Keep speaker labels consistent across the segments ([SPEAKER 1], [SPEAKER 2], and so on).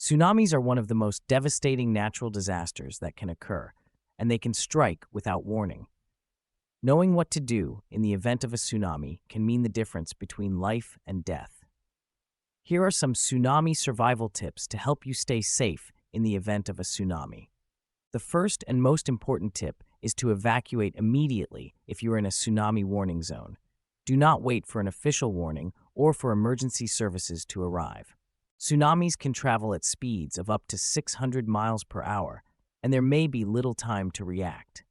[SPEAKER 1] Tsunamis are one of the most devastating natural disasters that can occur, and they can strike without warning. Knowing what to do in the event of a tsunami can mean the difference between life and death. Here are some tsunami survival tips to help you stay safe in the event of a tsunami. The first and most important tip is to evacuate immediately if you are in a tsunami warning zone. Do not wait for an official warning or for emergency services to arrive. Tsunamis can travel at speeds of up to 600 miles per hour, and there may be little time to react.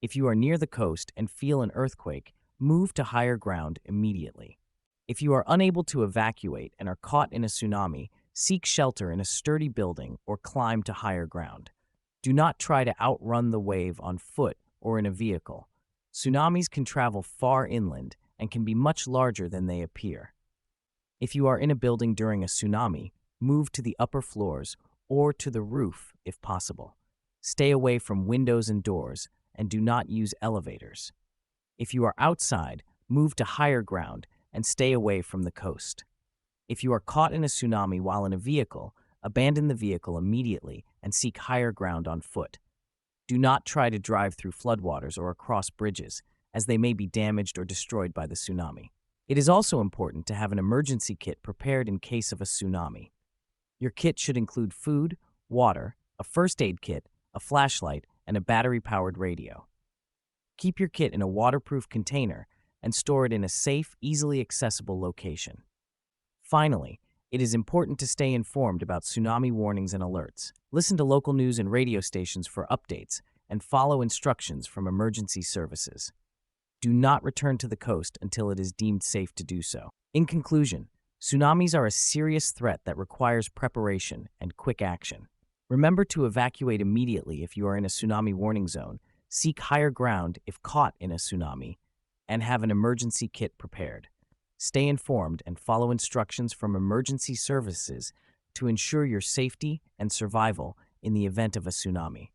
[SPEAKER 1] If you are near the coast and feel an earthquake, move to higher ground immediately. If you are unable to evacuate and are caught in a tsunami, seek shelter in a sturdy building or climb to higher ground. Do not try to outrun the wave on foot or in a vehicle. Tsunamis can travel far inland and can be much larger than they appear. If you are in a building during a tsunami, move to the upper floors or to the roof if possible. Stay away from windows and doors and do not use elevators. If you are outside, move to higher ground and stay away from the coast. If you are caught in a tsunami while in a vehicle, abandon the vehicle immediately and seek higher ground on foot. Do not try to drive through floodwaters or across bridges, as they may be damaged or destroyed by the tsunami. It is also important to have an emergency kit prepared in case of a tsunami. Your kit should include food, water, a first aid kit, a flashlight, and a battery-powered radio. Keep your kit in a waterproof container and store it in a safe, easily accessible location. Finally, it is important to stay informed about tsunami warnings and alerts. Listen to local news and radio stations for updates and follow instructions from emergency services. Do not return to the coast until it is deemed safe to do so. In conclusion, tsunamis are a serious threat that requires preparation and quick action. Remember to evacuate immediately if you are in a tsunami warning zone, seek higher ground if caught in a tsunami, and have an emergency kit prepared. Stay informed and follow instructions from emergency services to ensure your safety and survival in the event of a tsunami.